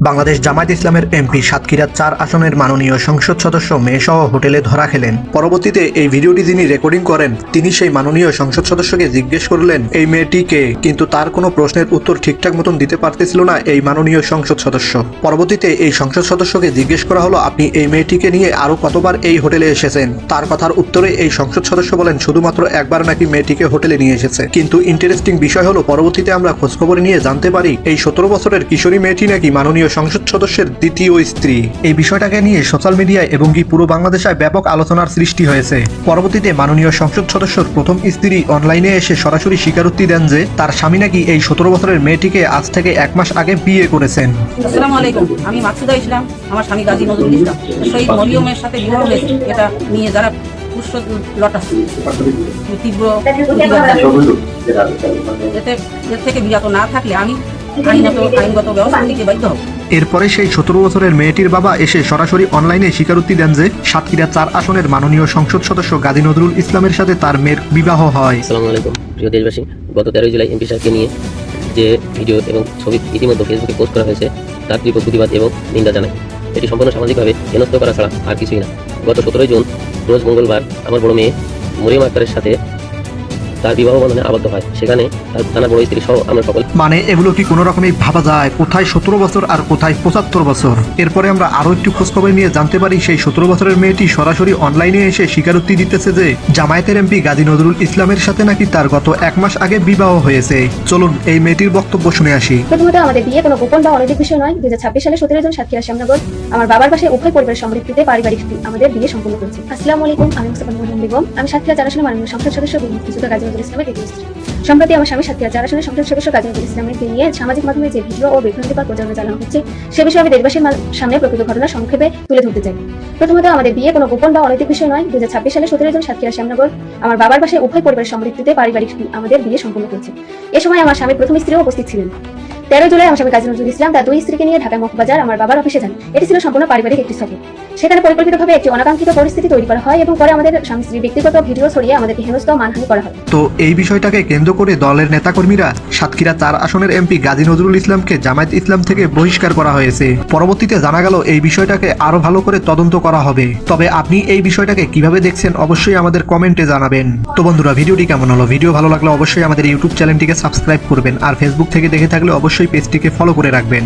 বাংলাদেশ জামায়াত ইসলামের এমপি সাতক্ষীরা ৪ আসনের মাননীয় সংসদ সদস্য মেয়েসহ হোটেলে ধরা খেলেন। পরবর্তীতে এই ভিডিওটি যিনি রেকর্ডিং করেন তিনি সেই মাননীয় সংসদ সদস্যকে জিজ্ঞেস করলেন এই মেয়েটি কে, কিন্তু তার কোনো প্রশ্নের উত্তর ঠিকঠাক মতন দিতে পারতেছিল না এই মাননীয় সংসদ সদস্য। পরবর্তীতে এই সংসদ সদস্যকে জিজ্ঞেস করা হলো আপনি এই মেয়েটিকে নিয়ে আরো কতবার এই হোটেলে এসেছেন। তার কথার উত্তরে এই সংসদ সদস্য বলেন শুধুমাত্র একবার নাকি মেয়েটিকে হোটেলে নিয়ে এসেছে। কিন্তু ইন্টারেস্টিং বিষয় হলো পরবর্তীতে আমরা খোঁজখবর নিয়ে জানতে পারি এই 17 বছরের কিশোরী মেয়েটি নাকি মাননীয় সংসদ সদস্যের দ্বিতীয় স্ত্রী। এই বিষয়টাকে নিয়ে সোশ্যাল মিডিয়ায় এবং কি পুরো বাংলাদেশে ব্যাপক আলোচনার সৃষ্টি হয়েছে। পরবর্তীতে মাননীয় সংসদ সদস্যর প্রথম স্ত্রী অনলাইনে এসে সরাসরি স্বীকারোক্তি দেন যে তার স্বামী নাকি এই 17 বছরের মেয়েটিকে আজ থেকে 1 মাস আগে বিয়ে করেছেন। আসসালামু আলাইকুম, আমি মাকসুদা ইসলাম, আমার স্বামী গাজী নজরুল ইসলাম। শহীদ মরিয়মের সাথে বিবাহ হয়েছে, এটা নিয়ে যারা পুষ্প লটাচ্ছে তীব্র এর থেকে বিরত না থাকলে আমি আইনগত ব্যবস্থা নিতে বাধ্য হব। এরপরে সেই 17 বছরের মেয়েটির বাবা এসে সরাসরি অনলাইনে স্বীকারোক্তি দেন যে সাতক্ষীরা 4 আসনের মাননীয় সংসদ সদস্য গাজী নজরুল ইসলামের সাথে তার মেয়ের বিবাহ হয়। আসসালামু আলাইকুম প্রিয় দেশবাসী, গত 13 জুলাই এমপি সাহেবকে নিয়ে যে ভিডিও এবং ছবি ইতিমধ্যে ফেসবুকে পোস্ট করা হয়েছে তার তীব্র প্রতিবাদ এবং নিন্দা জানাই। এটি সম্পূর্ণ সামাজিকভাবে হেনস্থ করা ছাড়া আর কিছুই না। গত 17 জুন রোজ মঙ্গলবার আমার বড় মেয়ে মরিয়ম আক্তারের সাথে তার বিবাহ বন্ধনে আবদ্ধ হয়। সেখানে তার থানা বড় স্ত্রী সহ আমরা সকল মানে এগুলো কি কোনো রকমই ভাবা যায় কোথায় 17 বছর আর কোথায় 75 বছর। এরপরে আমরা আরো একটু খোঁজখবর নিয়ে জানতে পারি সেই 17 বছরের মেয়েটি সরাসরি অনলাইনে এসে স্বীকারোক্তি দিতেছে যে জামায়াতের এমপি গাজী নজরুল ইসলামের সাথে নাকি তার গত 1 মাস আগে বিবাহ হয়েছে। চলুন এই মেয়েটির বক্তব্য শুনে আসি। প্রথমত আমাদের বিয়ে কোনো গোপন বা অনৈতিক বিষয় নয়। 2026 সালে 17 জন সাতক্ষীরা শ্যামনগর আমার বাবার পাশে উভয় পরিবারের সম্পৃক্তিতে পারিবারিক আমাদের বিয়ে সম্পন্ন করেছে। আসসালামু আলাইকুম, আমি মুস্তাফা মোহাম্মদ বেগম। আমি সাতক্ষীরা 4 আসনের মাননীয় সংসদ সদস্য গাজী নজরুল ইসলামের দ্বিতীয় স্ত্রী। সম্প্রতি আমার স্বামী সাতক্ষীরা 4 আসনের সংসদ সদস্য গাজী নজরুল ইসলামকে নিয়ে সামাজিক মাধ্যমে যে ভিডিও ও বিভ্রান্তিকর প্রচারণা চালানো হচ্ছে সে বিষয়ে আমি দেশবাসীর সামনে প্রকৃত ঘটনা সংক্ষেপে তুলে ধরতে চাই। প্রথমত আমাদের বিয়ে কোনো গোপন বা অনৈতিক বিষয় নয়। 2026 সালে 17 জন সাতক্ষীরা শ্যামনগর আমার বাবার পাশে উভয় পরিবারের সম্পৃক্তিতে পারিবারিক আমাদের বিয়ে সম্পন্ন করেছে। এ সময় আমার স্বামীর প্রথম স্ত্রীও উপস্থিত ছিলেন। 13 জুলাই আমার স্বামী গাজী নজরুল ইসলাম তার 2 স্ত্রীকে নিয়ে ঢাকার মগবাজার আমার বাবার অফিসে যান। এটি ছিল সম্পূর্ণ পারিবারিক একটি সফর। সেখানে পরিকল্পিতভাবে একটি অনাকাঙ্ক্ষিত পরিস্থিতি তৈরি করা হয় এবং পরে আমাদের স্বামী স্ত্রীর ব্যক্তিগত ভিডিও ছড়িয়ে আমাদেরকে হেনস্থ মানহানি করা হয়। তো এই বিষয়টাকে কেন্দ্র করে দলের নেতাকর্মীরা সাতক্ষীরা 4 আসনের এমপি গাজী নজরুল ইসলামকে জামায়াত ইসলাম থেকে বহিষ্কার করা হয়েছে। পরবর্তীতে জানা গেল এই বিষয়টাকে আরো ভালো করে তদন্ত করা হবে। তবে আপনি এই বিষয়টাকে কিভাবে দেখছেন অবশ্যই আমাদের কমেন্টে জানাবেন। তো বন্ধুরা, ভিডিওটি কেমন হলো? ভিডিও ভালো লাগলে অবশ্যই আমাদের ইউটিউব চ্যানেলটিকে সাবস্ক্রাইব করবেন আর ফেসবুক থেকে দেখে থাকলে অবশ্যই পেজটিকে ফলো করে রাখবেন।